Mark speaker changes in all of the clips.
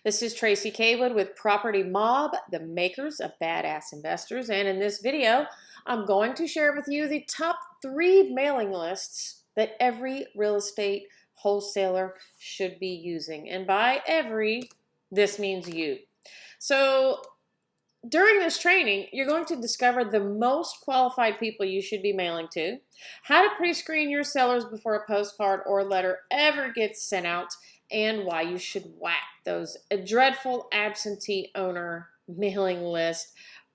Speaker 1: This is Tracy Kaywood with Property Mob, the makers of badass investors. And in this video, I'm going to share with you the top 3 mailing lists that every real estate wholesaler should be using. And by every, this means you. So during this training, you're going to discover the most qualified people you should be mailing to, how to pre-screen your sellers before a postcard or letter ever gets sent out, and why you should whack those dreadful absentee owner mailing list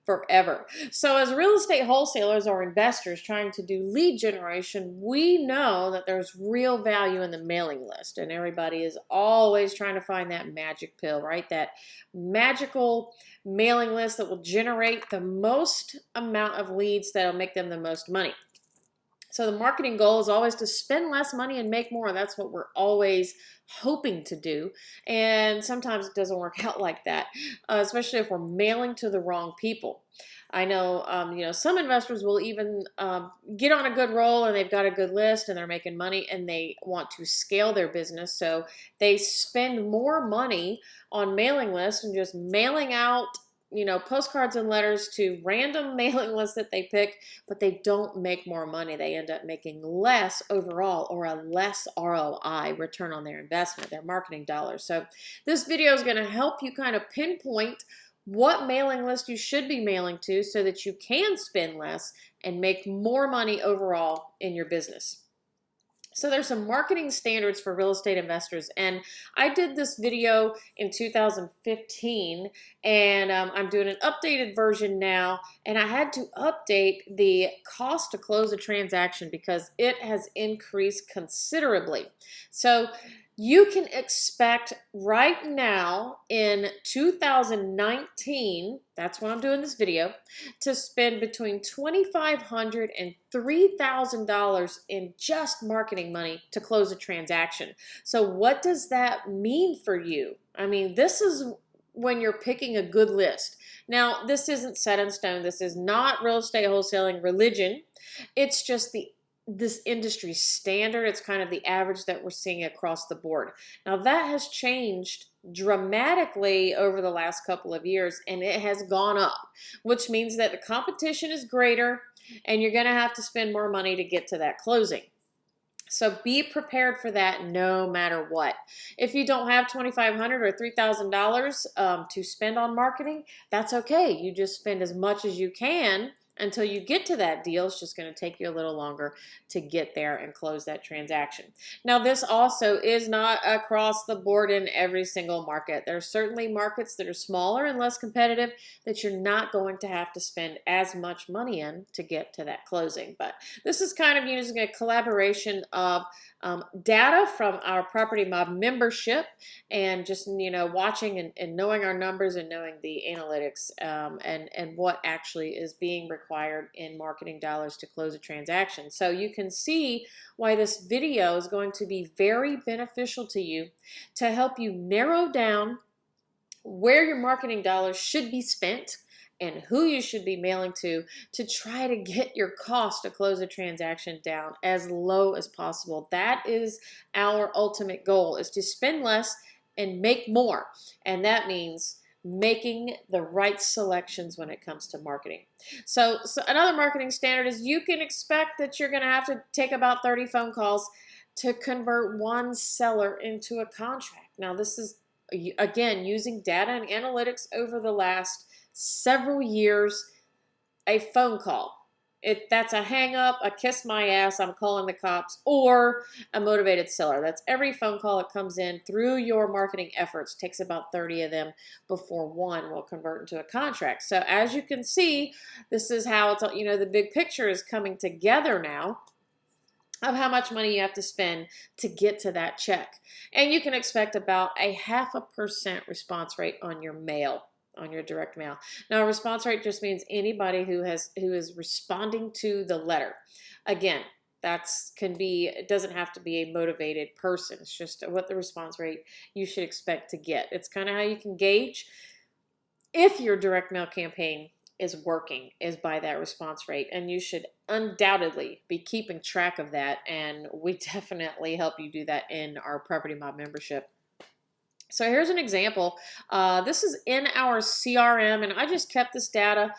Speaker 1: forever. So as real estate wholesalers or investors trying to do lead generation, we know that there's real value in the mailing list, and everybody is always trying to find that magic pill, right? That magical mailing list that will generate the most amount of leads that'll make them the most money. So the marketing goal is always to spend less money and make more. That's what we're always hoping to do. And sometimes it doesn't work out like that, especially if we're mailing to the wrong people. I know, some investors will even get on a good roll and they've got a good list and they're making money and they want to scale their business. So they spend more money on mailing lists and just mailing out postcards and letters to random mailing lists that they pick, but they don't make more money. They end up making less overall, or a less ROI, return on their investment, their marketing dollars. So this video is going to help you kind of pinpoint what mailing list you should be mailing to so that you can spend less and make more money overall in your business. So there's some marketing standards for real estate investors, and I did this video in 2015, and I'm doing an updated version now, and I had to update the cost to close a transaction because it has increased considerably. So you can expect right now in 2019, that's when I'm doing this video, to spend between $2,500 and $3,000 in just marketing money to close a transaction. So what does that mean for you? I mean, this is when you're picking a good list. Now, this isn't set in stone. This is not real estate wholesaling religion. It's just this industry standard. It's kind of the average that we're seeing across the board. Now that has changed dramatically over the last couple of years, and it has gone up, which means that the competition is greater and you're going to have to spend more money to get to that closing. So be prepared for that no matter what. If you don't have $2,500 or $3,000 to spend on marketing, that's okay. You just spend as much as you can until you get to that deal. It's just going to take you a little longer to get there and close that transaction. Now, this also is not across the board in every single market. There are certainly markets that are smaller and less competitive that you're not going to have to spend as much money in to get to that closing. But this is kind of using a collaboration of data from our Property Mob membership and just watching and knowing our numbers and knowing the analytics and what actually is being required in marketing dollars to close a transaction. So you can see why this video is going to be very beneficial to you to help you narrow down where your marketing dollars should be spent and who you should be mailing to try to get your cost to close a transaction down as low as possible. That is our ultimate goal, is to spend less and make more. And that means making the right selections when it comes to marketing. So another marketing standard is you can expect that you're going to have to take about 30 phone calls to convert one seller into a contract. Now, this is, again, using data and analytics over the last several years. A phone call, that's a hang up, a kiss my ass, I'm calling the cops, or a motivated seller. That's every phone call that comes in through your marketing efforts. It takes about 30 of them before one will convert into a contract. So as you can see, this is how it's, the big picture is coming together now of how much money you have to spend to get to that check. And you can expect about a 0.5% response rate on your mail, on your direct mail. Now, a response rate just means anybody who is responding to the letter. Again, it doesn't have to be a motivated person. It's just what the response rate you should expect to get. It's kind of how you can gauge if your direct mail campaign is working, is by that response rate, and you should undoubtedly be keeping track of that, and we definitely help you do that in our Property Mob membership. So here's an example. This is in our CRM, and I just kept this data.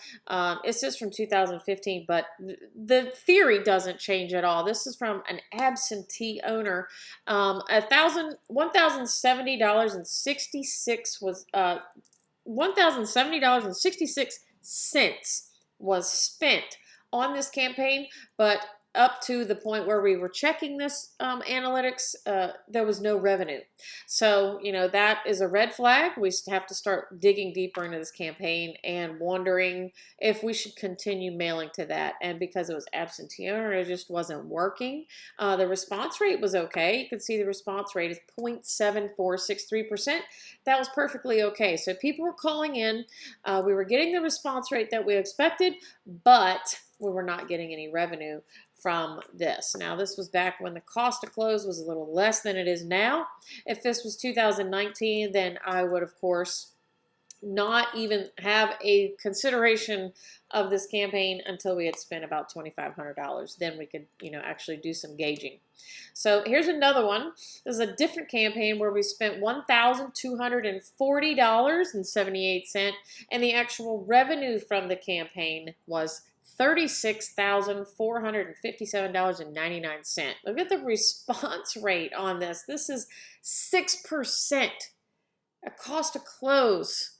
Speaker 1: It's just from 2015, but the theory doesn't change at all. This is from an absentee owner. $1,070.66 was $1,070.66 was spent on this campaign, but up to the point where we were checking this analytics, there was no revenue. So, that is a red flag. We have to start digging deeper into this campaign and wondering if we should continue mailing to that. And because it was absentee owner, it just wasn't working. The response rate was okay. You can see the response rate is 0.7463%. That was perfectly okay. So people were calling in. We were getting the response rate that we expected, but we were not getting any revenue from this. Now, this was back when the cost to close was a little less than it is now. If this was 2019, then I would, of course, not even have a consideration of this campaign until we had spent about $2,500. Then we could, actually do some gauging. So here's another one. This is a different campaign where we spent $1,240.78, and the actual revenue from the campaign was $36,457.99. Look at the response rate on this. This is 6%. A cost to close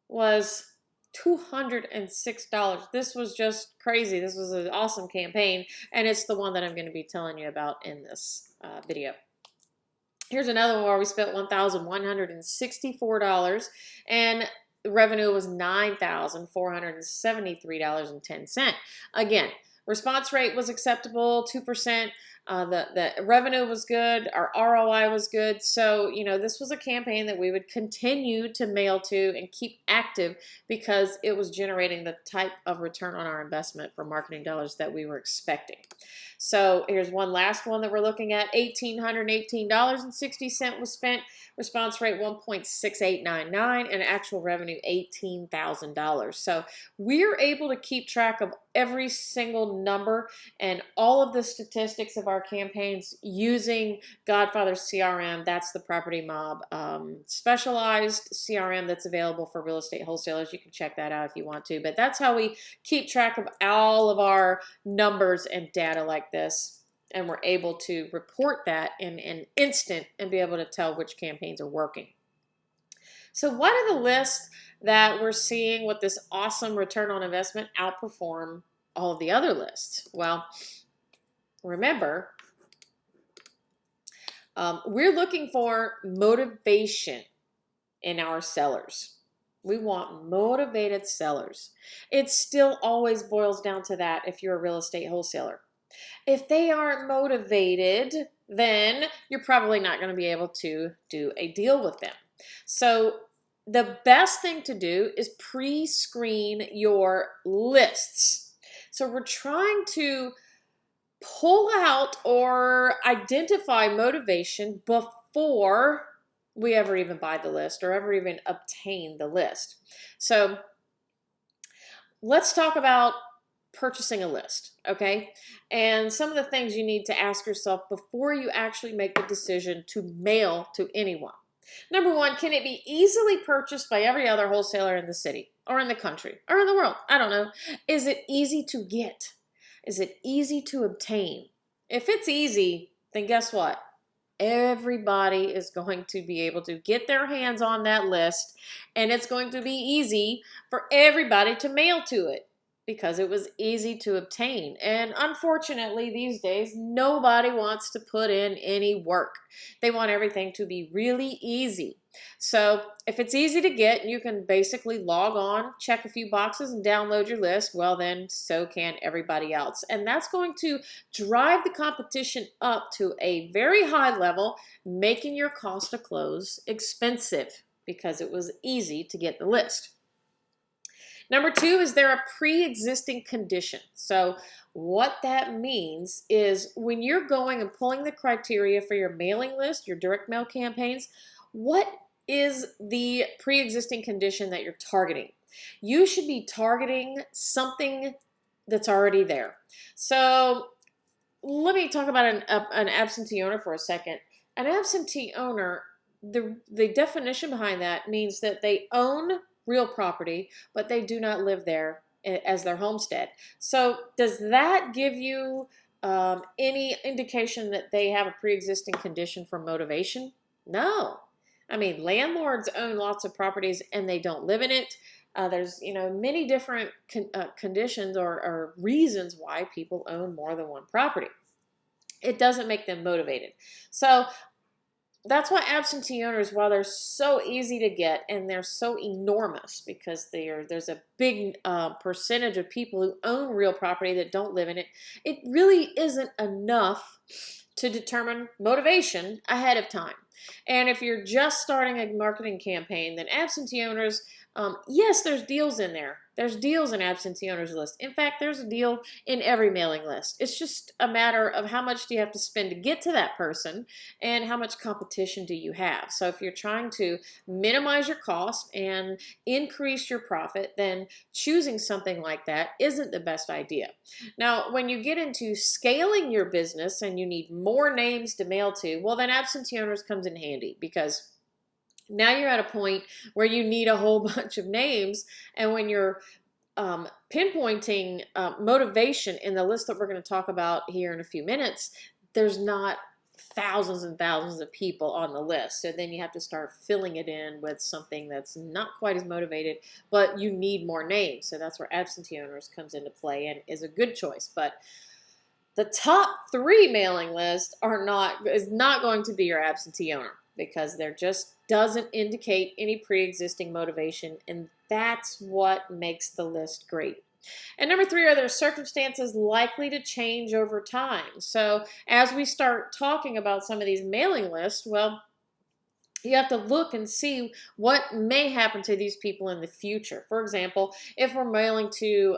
Speaker 1: was $206. This was just crazy. This was an awesome campaign, and it's the one that I'm going to be telling you about in this video. Here's another one where we spent $1,164, and the revenue was $9,473.10. Again, response rate was acceptable, 2%. The revenue was good. Our ROI was good. So, this was a campaign that we would continue to mail to and keep active because it was generating the type of return on our investment for marketing dollars that we were expecting. So here's one last one that we're looking at. $1,818.60 was spent. Response rate 1.6899, and actual revenue $18,000. So we're able to keep track of every single number and all of the statistics of our campaigns using Godfather's CRM. That's the Property Mob specialized CRM that's available for real estate wholesalers. You can check that out if you want to, but that's how we keep track of all of our numbers and data like this. And we're able to report that in an instant and be able to tell which campaigns are working. So what are the lists that we're seeing with this awesome return on investment outperform all of the other lists? Well, remember, we're looking for motivation in our sellers. We want motivated sellers. It still always boils down to that if you're a real estate wholesaler. If they aren't motivated, then you're probably not going to be able to do a deal with them. So the best thing to do is pre-screen your lists. So we're trying to pull out or identify motivation before we ever even buy the list or ever even obtain the list. So let's talk about purchasing a list, okay? And some of the things you need to ask yourself before you actually make the decision to mail to anyone. Number one, can it be easily purchased by every other wholesaler in the city or in the country or in the world? I don't know. Is it easy to get? Is it easy to obtain? If it's easy, then guess what? Everybody is going to be able to get their hands on that list, and it's going to be easy for everybody to mail to it, because it was easy to obtain. And unfortunately, these days, nobody wants to put in any work. They want everything to be really easy. So if it's easy to get, you can basically log on, check a few boxes, and download your list. Well, then so can everybody else. And that's going to drive the competition up to a very high level, making your cost to close expensive because it was easy to get the list. Number two, is there a pre-existing condition? So what that means is when you're going and pulling the criteria for your mailing list, your direct mail campaigns, what is the pre-existing condition that you're targeting? You should be targeting something that's already there. So let me talk about an absentee owner for a second. An absentee owner the definition behind that means that they own real property, but they do not live there as their homestead. So does that give you any indication that they have a pre-existing condition for motivation? No. I mean, landlords own lots of properties and they don't live in it. There's many different conditions or reasons why people own more than one property. It doesn't make them motivated. So that's why absentee owners, while they're so easy to get and they're so enormous because there's a big percentage of people who own real property that don't live in it, it really isn't enough to determine motivation ahead of time. And if you're just starting a marketing campaign, then absentee owners, yes, there's deals in there. There's deals in absentee owners list. In fact, there's a deal in every mailing list. It's just a matter of how much do you have to spend to get to that person and how much competition do you have. So if you're trying to minimize your cost and increase your profit, then choosing something like that isn't the best idea. Now, when you get into scaling your business and you need more names to mail to, well, then absentee owners comes in handy because now you're at a point where you need a whole bunch of names, and when you're pinpointing motivation in the list that we're going to talk about here in a few minutes, there's not thousands and thousands of people on the list. So then you have to start filling it in with something that's not quite as motivated, but you need more names. So that's where absentee owners comes into play and is a good choice. But the top 3 mailing list is not going to be your absentee owner, because there just doesn't indicate any pre-existing motivation, and that's what makes the list great. And number 3, are their circumstances likely to change over time? So as we start talking about some of these mailing lists, well, you have to look and see what may happen to these people in the future. For example, if we're mailing to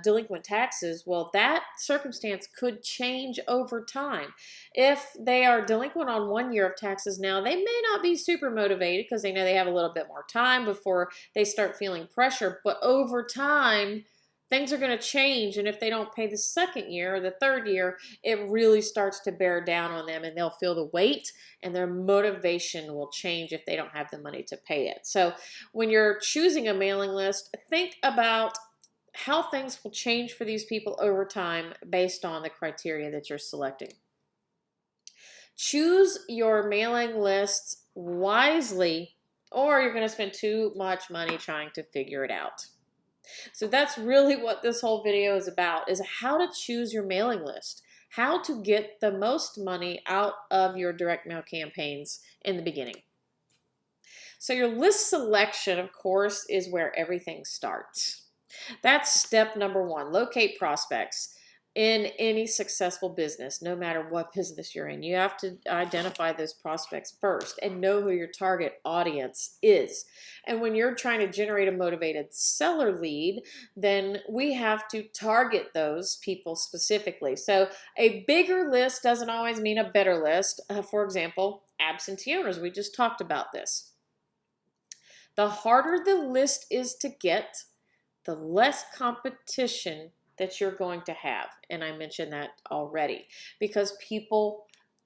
Speaker 1: delinquent taxes, well, that circumstance could change over time. If they are delinquent on 1 year of taxes now, they may not be super motivated because they know they have a little bit more time before they start feeling pressure. But over time, things are going to change, and if they don't pay the 2nd year or the 3rd year, it really starts to bear down on them, and they'll feel the weight, and their motivation will change if they don't have the money to pay it. So when you're choosing a mailing list, think about how things will change for these people over time based on the criteria that you're selecting. Choose your mailing lists wisely, or you're going to spend too much money trying to figure it out. So that's really what this whole video is about, is how to choose your mailing list, how to get the most money out of your direct mail campaigns in the beginning. So your list selection, of course, is where everything starts. That's step number 1, locate prospects. In any successful business, no matter what business you're in, you have to identify those prospects first and know who your target audience is. And when you're trying to generate a motivated seller lead, then we have to target those people specifically. So a bigger list doesn't always mean a better list. For example, absentee owners, we just talked about this. The harder the list is to get, the less competition that you're going to have. And I mentioned that already, because people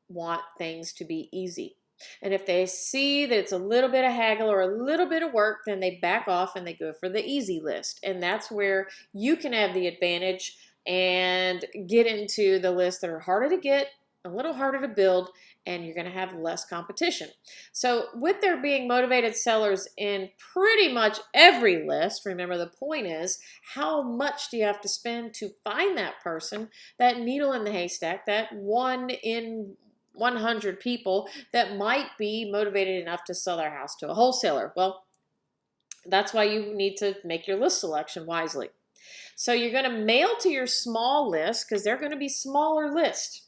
Speaker 1: want things to be easy. And if they see that it's a little bit of haggle or a little bit of work, then they back off and they go for the easy list. And that's where you can have the advantage and get into the lists that are harder to get, a little harder to build, and you're going to have less competition. So with there being motivated sellers in pretty much every list, remember the point is, how much do you have to spend to find that person, that needle in the haystack, that 1 in 100 people that might be motivated enough to sell their house to a wholesaler? Well, that's why you need to make your list selection wisely. So you're going to mail to your small list, because they're going to be smaller lists,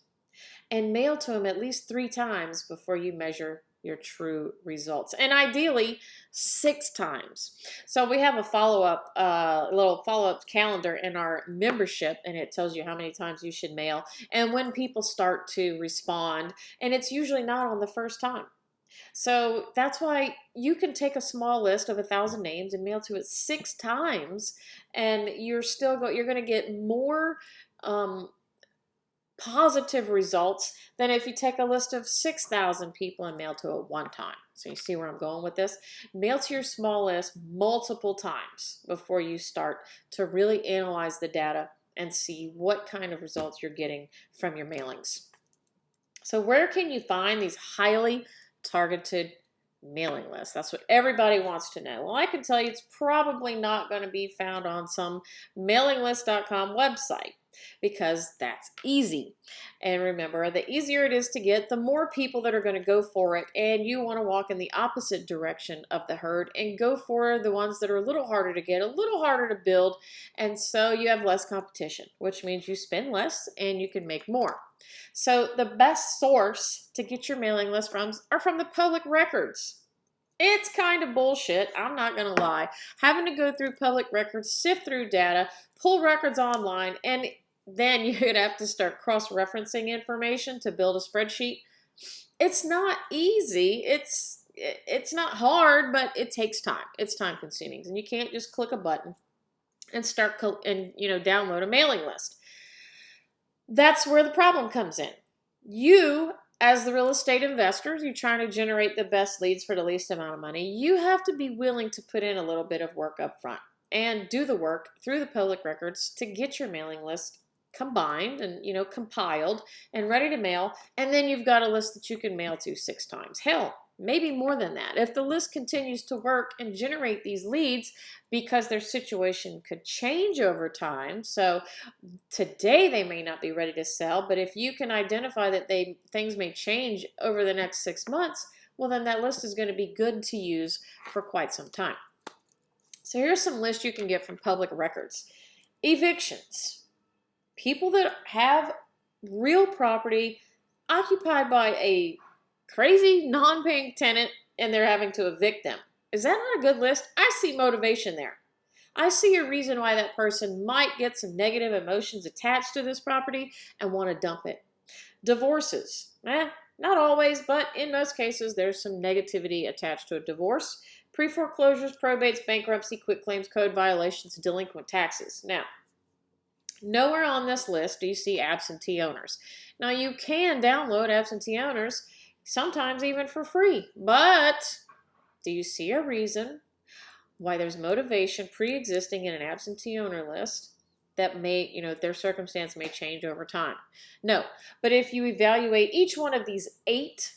Speaker 1: and mail to them at least 3 times before you measure your true results, and ideally 6 times. So we have a little follow-up calendar in our membership, and it tells you how many times you should mail and when people start to respond, and it's usually not on the first time. So that's why you can take a small list of 1,000 names and mail to it 6 times, and you're going to get more positive results than if you take a list of 6,000 people and mail to it 1 time. So you see where I'm going with this? Mail to your small list multiple times before you start to really analyze the data and see what kind of results you're getting from your mailings. So where can you find these highly targeted mailing lists? That's what everybody wants to know. Well, I can tell you it's probably not going to be found on some mailinglist.com website, because that's easy. And remember, the easier it is to get, the more people that are going to go for it, and you want to walk in the opposite direction of the herd and go for the ones that are a little harder to get, a little harder to build, and so you have less competition, which means you spend less and you can make more. So the best source to get your mailing list from are from the public records. It's kind of bullshit, I'm not going to lie. Having to go through public records, sift through data, pull records online, and then you'd have to start cross-referencing information to build a spreadsheet. It's not easy. It's not hard, but it takes time. It's time-consuming, and you can't just click a button and start download a mailing list. That's where the problem comes in. You, as the real estate investors, you're trying to generate the best leads for the least amount of money. You have to be willing to put in a little bit of work up front and do the work through the public records to get your mailing list combined and compiled and ready to mail. And then you've got a list that you can mail to 6 times. Hell, maybe more than that. If the list continues to work and generate these leads, because their situation could change over time. So today they may not be ready to sell, but if you can identify that things may change over the next 6 months, well, then that list is going to be good to use for quite some time. So here's some lists you can get from public records. Evictions. People that have real property occupied by a crazy non-paying tenant and they're having to evict them. Is that not a good list? I see motivation there. I see a reason why that person might get some negative emotions attached to this property and want to dump it. Divorces. Not always, but in most cases, there's some negativity attached to a divorce. Pre-foreclosures, probates, bankruptcy, quitclaims, code violations, delinquent taxes. Now, nowhere on this list do you see absentee owners. Now, you can download absentee owners, sometimes even for free, but do you see a reason why there's motivation pre-existing in an absentee owner list that may, their circumstance may change over time? No, but if you evaluate each one of these 8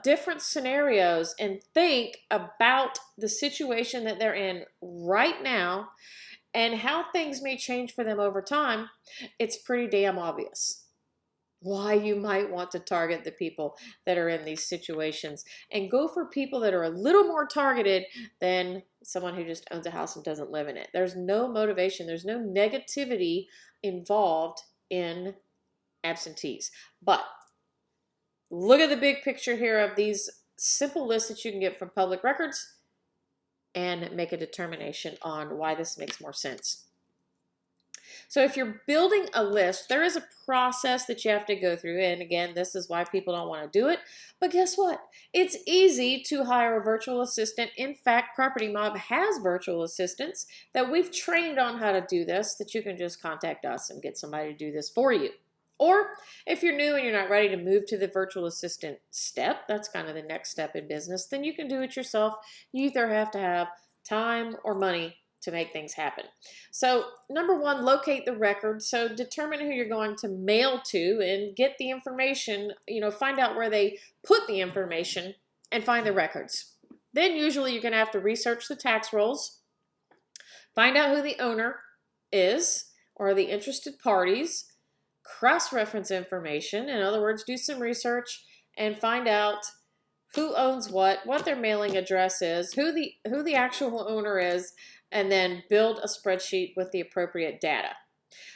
Speaker 1: different scenarios and think about the situation that they're in right now and how things may change for them over time, it's pretty damn obvious why you might want to target the people that are in these situations and go for people that are a little more targeted than someone who just owns a house and doesn't live in it. There's no motivation. There's no negativity involved in absentees. But look at the big picture here of these simple lists that you can get from public records and make a determination on why this makes more sense. So if you're building a list, there is a process that you have to go through. And again, this is why people don't want to do it. But guess what? It's easy to hire a virtual assistant. In fact, Property M.O.B has virtual assistants that we've trained on how to do this, that you can just contact us and get somebody to do this for you. Or if you're new and you're not ready to move to the virtual assistant step, that's kind of the next step in business, then you can do it yourself. You either have to have time or money to make things happen. So number 1, locate the record. So determine who you're going to mail to and get the information, find out where they put the information and find the records. Then usually you're going to have to research the tax rolls, find out who the owner is or the interested parties, cross-reference information. In other words, do some research and find out who owns what their mailing address is, who the actual owner is, and then build a spreadsheet with the appropriate data.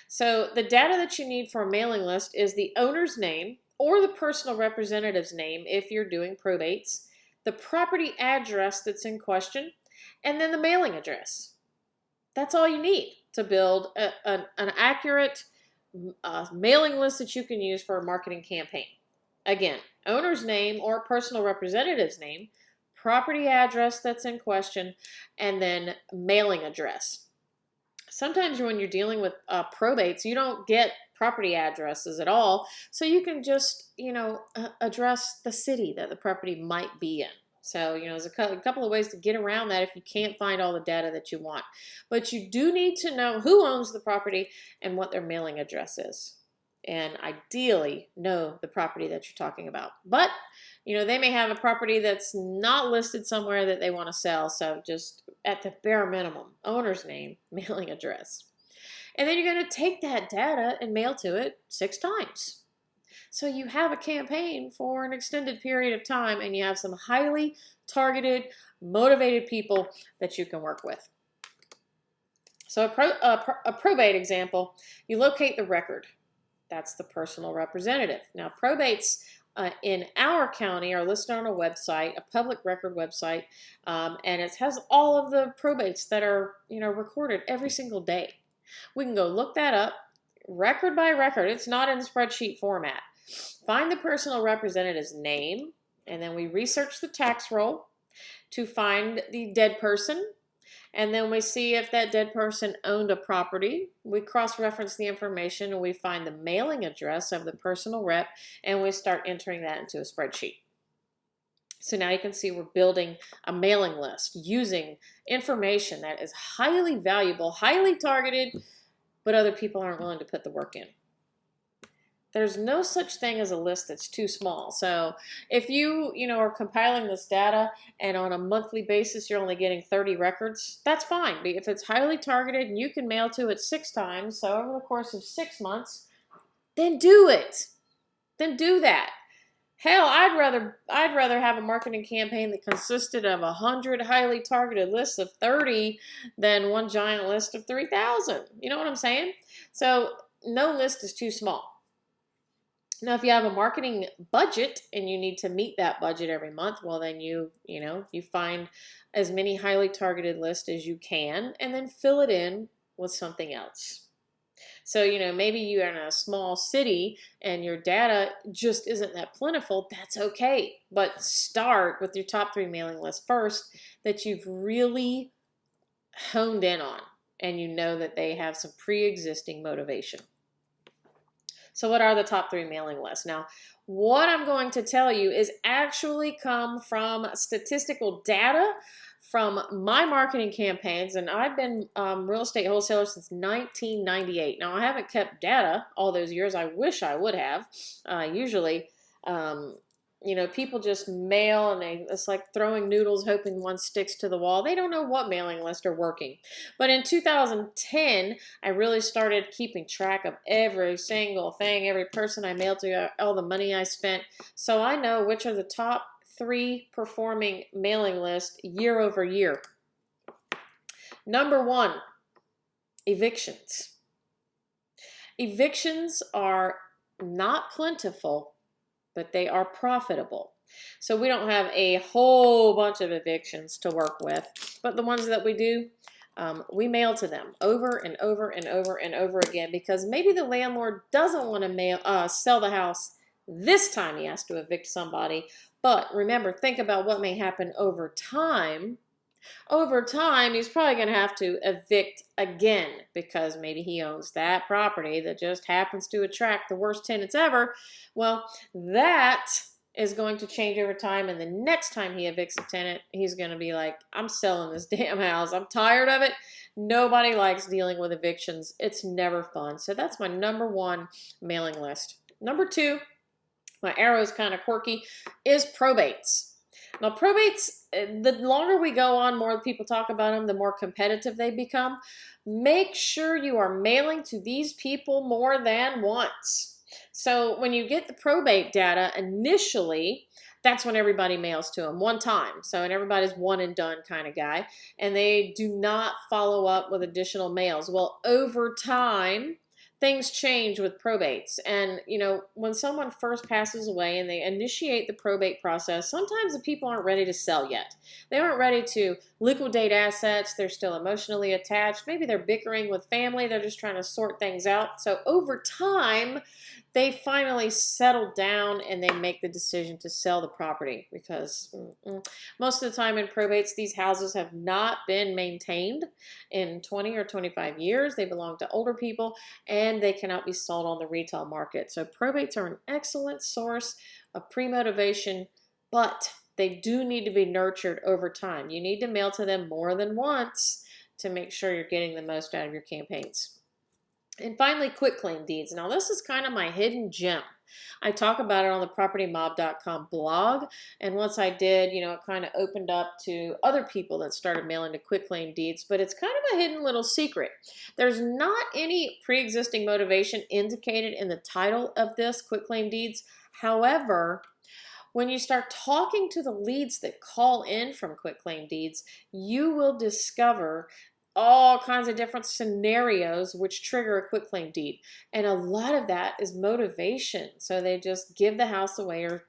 Speaker 1: So the data that you need for a mailing list is the owner's name or the personal representative's name if you're doing probates, the property address that's in question, and then the mailing address. That's all you need to build an accurate mailing list that you can use for a marketing campaign. Again, owner's name or personal representative's name, property address that's in question, and then mailing address. Sometimes when you're dealing with probates, you don't get property addresses at all. So you can just, address the city that the property might be in. So, there's a couple of ways to get around that if you can't find all the data that you want. But you do need to know who owns the property and what their mailing address is. And ideally know the property that you're talking about. But, they may have a property that's not listed somewhere that they want to sell. So just at the bare minimum, owner's name, mailing address. And then you're going to take that data and mail to it 6 times. So you have a campaign for an extended period of time, and you have some highly targeted, motivated people that you can work with. So a probate example, you locate the record. That's the personal representative. Now, probates in our county are listed on a website, a public record website, and it has all of the probates that are, recorded every single day. We can go look that up, record by record. It's not in spreadsheet format. Find the personal representative's name, and then we research the tax roll to find the dead person. And then we see if that dead person owned a property. We cross-reference the information, and we find the mailing address of the personal rep, and we start entering that into a spreadsheet. So now you can see we're building a mailing list using information that is highly valuable, highly targeted, but other people aren't willing to put the work in. There's no such thing as a list that's too small. So if you, are compiling this data and on a monthly basis you're only getting 30 records, that's fine. But if it's highly targeted and you can mail to it 6 times, so over the course of 6 months, then do it. Then do that. Hell, I'd rather have a marketing campaign that consisted of 100 highly targeted lists of 30 than one giant list of 3,000. You know what I'm saying? So no list is too small. Now, if you have a marketing budget and you need to meet that budget every month, well, then you find as many highly targeted lists as you can and then fill it in with something else. So, maybe you're in a small city and your data just isn't that plentiful. That's okay. But start with your top 3 mailing lists first that you've really honed in on, and that they have some pre-existing motivation. So what are the top 3 mailing lists? Now, what I'm going to tell you is actually come from statistical data from my marketing campaigns, and I've been real estate wholesaler since 1998. Now, I haven't kept data all those years. I wish I would have. Usually, people just mail, and it's like throwing noodles hoping one sticks to the wall. They don't know what mailing lists are working. But in 2010, I really started keeping track of every single thing, every person I mailed to, all the money I spent. So I know which are the top 3 performing mailing lists year over year. Number 1, evictions. Evictions are not plentiful, but they are profitable. So we don't have a whole bunch of evictions to work with, but the ones that we do, we mail to them over and over and over and over again, because maybe the landlord doesn't want to sell the house this time he has to evict somebody. But remember, think about what may happen over time. Over time, he's probably going to have to evict again because maybe he owns that property that just happens to attract the worst tenants ever. Well, that is going to change over time, and the next time he evicts a tenant, he's going to be like, I'm selling this damn house. I'm tired of it. Nobody likes dealing with evictions. It's never fun. So that's my number 1 mailing list. Number 2, my arrow's kind of quirky, is probates. Now, probates, the longer we go on, more people talk about them, the more competitive they become. Make sure you are mailing to these people more than once. So when you get the probate data initially, that's when everybody mails to them one time. So, and everybody's one and done kind of guy, and they do not follow up with additional mails. Well, over time, things change with probates. And, when someone first passes away and they initiate the probate process, sometimes the people aren't ready to sell yet. They aren't ready to liquidate assets. They're still emotionally attached. Maybe they're bickering with family. They're just trying to sort things out. So over time, they finally settle down and they make the decision to sell the property, because most of the time in probates, these houses have not been maintained in 20 or 25 years. They belong to older people and they cannot be sold on the retail market. So probates are an excellent source of pre-motivation, but they do need to be nurtured over time. You need to mail to them more than once to make sure you're getting the most out of your campaigns. And finally, quitclaim deeds. Now, this is kind of my hidden gem. I talk about it on the propertymob.com blog, and once I did, it kind of opened up to other people that started mailing to quitclaim deeds, but it's kind of a hidden little secret. There's not any pre-existing motivation indicated in the title of this, quitclaim deeds. However, when you start talking to the leads that call in from quitclaim deeds, you will discover all kinds of different scenarios which trigger a quitclaim deed. And a lot of that is motivation. So they just give the house away, or,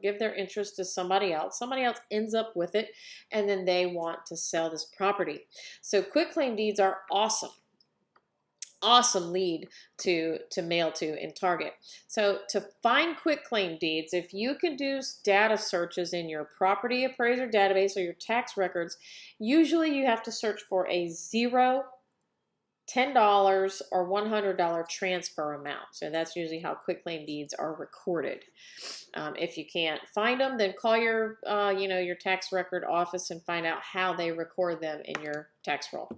Speaker 1: give their interest to somebody else. Somebody else ends up with it, and then they want to sell this property. So quitclaim deeds are awesome. Awesome lead to mail to and target. So to find quitclaim deeds, if you can do data searches in your property appraiser database or your tax records, usually you have to search for a $0, $10, or $100 transfer amount. So that's usually how quitclaim deeds are recorded. If you can't find them, then call your your tax record office and find out how they record them in your tax roll.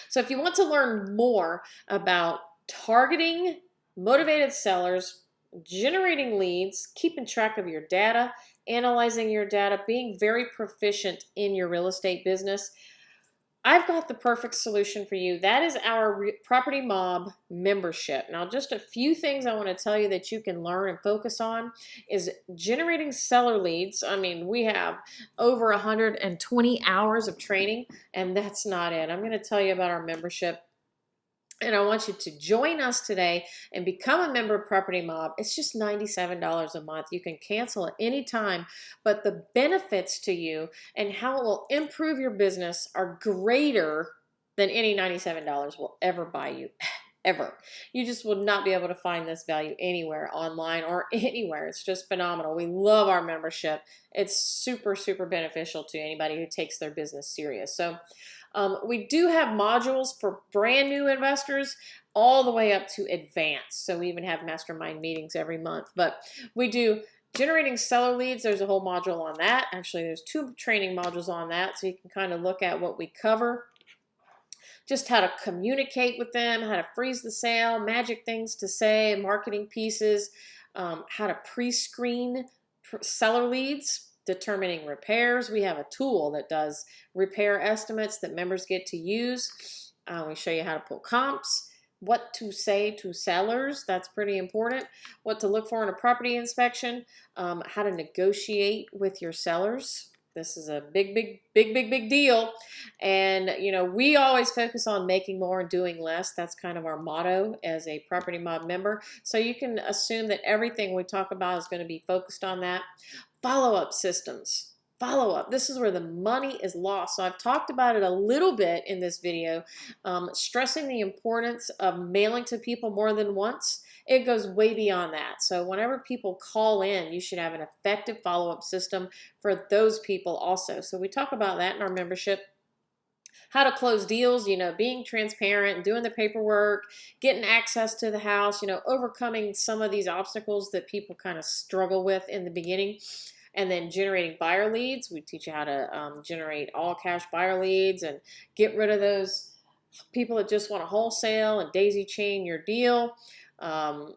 Speaker 1: So if you want to learn more about targeting motivated sellers, generating leads, keeping track of your data, analyzing your data, being very proficient in your real estate business, I've got the perfect solution for you. That is our Property Mob membership. Now, just a few things I want to tell you that you can learn and focus on is generating seller leads. I mean, we have over 120 hours of training, and that's not it. I'm going to tell you about our membership. And I want you to join us today and become a member of Property Mob. It's just $97 a month. You can cancel at any time, but the benefits to you and how it will improve your business are greater than any $97 will ever buy you. Ever. You just will not be able to find this value anywhere online or anywhere. It's just phenomenal. We love our membership. It's super, super beneficial to anybody who takes their business serious. So we do have modules for brand new investors all the way up to advanced. So we even have mastermind meetings every month. But we do generating seller leads. There's a whole module on that. Actually, there's 2 training modules on that. So you can kind of look at what we cover. Just how to communicate with them, how to freeze the sale, magic things to say, marketing pieces, how to pre-screen seller leads, determining repairs. We have a tool that does repair estimates that members get to use. We show you how to pull comps, what to say to sellers. That's pretty important. What to look for in a property inspection, how to negotiate with your sellers. This is a big deal. And, we always focus on making more and doing less. That's kind of our motto as a Property Mob member. So you can assume that everything we talk about is going to be focused on that. Follow-up systems. Follow-up. This is where the money is lost. So I've talked about it a little bit in this video, stressing the importance of mailing to people more than once. It goes way beyond that. So whenever people call in, you should have an effective follow-up system for those people also. So we talk about that in our membership. How to close deals, being transparent, doing the paperwork, getting access to the house, overcoming some of these obstacles that people kind of struggle with in the beginning. And then generating buyer leads. We teach you how to generate all cash buyer leads and get rid of those people that just want to wholesale and daisy chain your deal. How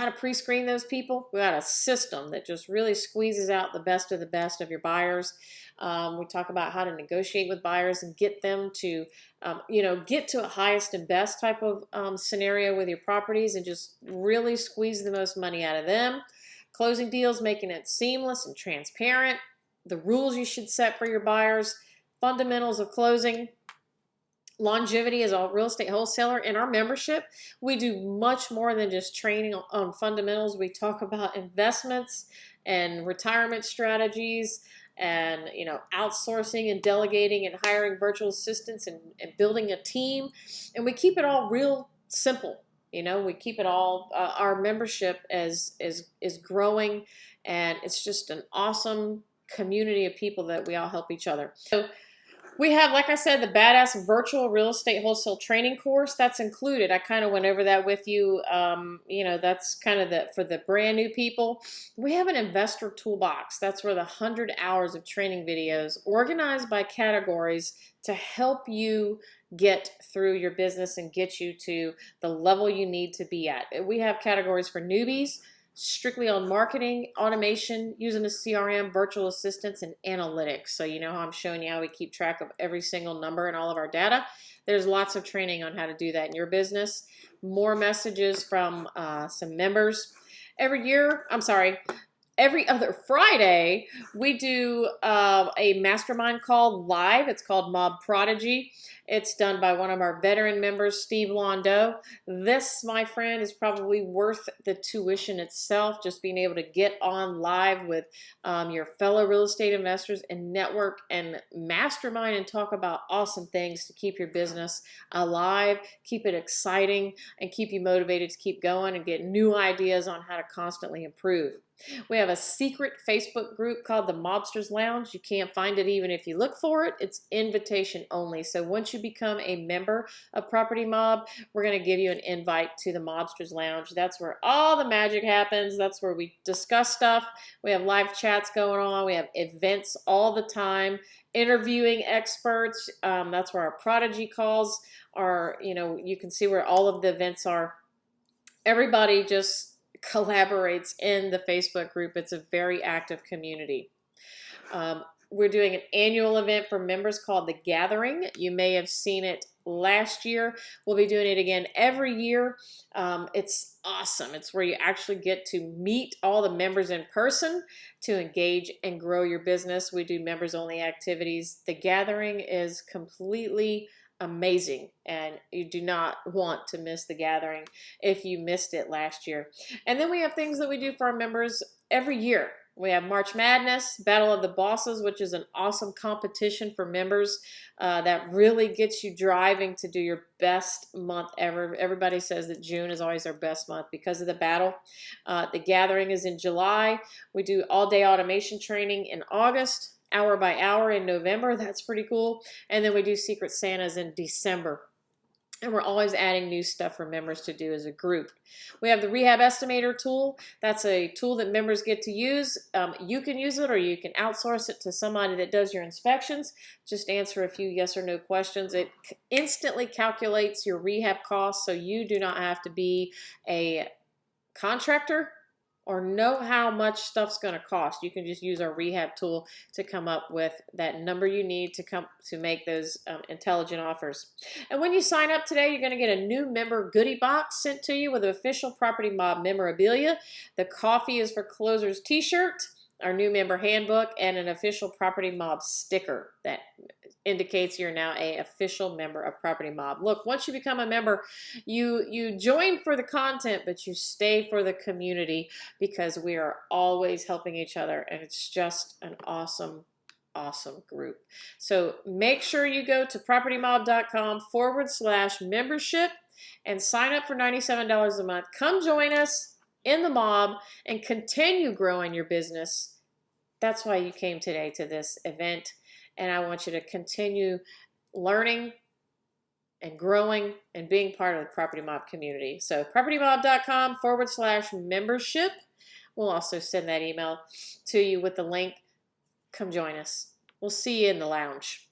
Speaker 1: to pre-screen those people. We got a system that just really squeezes out the best of your buyers. We talk about how to negotiate with buyers and get them to, get to a highest and best type of scenario with your properties and just really squeeze the most money out of them. Closing deals, making it seamless and transparent. The rules you should set for your buyers. Fundamentals of closing. Longevity as a real estate wholesaler. In our membership, we do much more than just training on fundamentals. We talk about investments and retirement strategies and outsourcing and delegating and hiring virtual assistants and building a team. And we keep it all real simple. You know, we keep it all. Our membership is growing, and it's just an awesome community of people that we all help each other. So we have, like I said, the Badass Virtual Real Estate Wholesale Training Course. That's included. I kind of went over that with you. You know, that's kind of for the brand new people. We have an investor toolbox. That's where the 100 hours of training videos organized by categories to help you get through your business and get you to the level you need to be at. We have categories for newbies, strictly on marketing, automation, using a CRM, virtual assistants, and analytics. So you know how I'm showing you how we keep track of every single number and all of our data. There's lots of training on how to do that in your business. More messages from some members. Every other Friday, we do a mastermind call live. It's called M.O.B Prodigy. It's done by one of our veteran members, Steve Londo. This, my friend, is probably worth the tuition itself, just being able to get on live with your fellow real estate investors and network and mastermind and talk about awesome things to keep your business alive, keep it exciting, and keep you motivated to keep going and get new ideas on how to constantly improve. We have a secret Facebook group called the Mobsters Lounge. You can't find it even if you look for it. It's invitation only. So once you become a member of Property Mob, we're going to give you an invite to the Mobsters Lounge. That's where all the magic happens. That's where we discuss stuff. We have live chats going on. We have events all the time, interviewing experts. That's where our Prodigy calls are. You know, you can see where all of the events are. Everybody just collaborates in the Facebook group. It's a very active community. We're doing an annual event for members called The Gathering. You may have seen it last year. We'll be doing it again every year. It's awesome. It's where you actually get to meet all the members in person to engage and grow your business. We do members only activities. The Gathering is completely amazing, and you do not want to miss The Gathering if you missed it last year. And then we have things that we do for our members every year. We have March Madness, Battle of the Bosses, which is an awesome competition for members that really gets you driving to do your best month ever. Everybody says that June is always our best month because of the battle. The Gathering is in July. We do all-day automation training in August, hour by hour in November. That's pretty cool. And then we do Secret Santas in December. And we're always adding new stuff for members to do as a group. We have the Rehab Estimator tool. That's a tool that members get to use. You can use it, or you can outsource it to somebody that does your inspections. Just answer a few yes or no questions. It instantly calculates your rehab costs, so you do not have to be a contractor or know how much stuff's going to cost. You can just use our rehab tool to come up with that number you need to make those intelligent offers. And when you sign up today, you're going to get a new member goodie box sent to you with official Property Mob memorabilia. The Coffee is for Closers t-shirt, our new member handbook, and an official Property Mob sticker that indicates you're now an official member of Property Mob. Look, once you become a member, you join for the content, but you stay for the community because we are always helping each other, and it's just an awesome group. So make sure you go to propertymob.com/membership and sign up for $97 a month. Come join us in the mob and continue growing your business. That's why you came today to this event. And I want you to continue learning and growing and being part of the Property Mob community. So propertymob.com/membership. We'll also send that email to you with the link. Come join us. We'll see you in the lounge.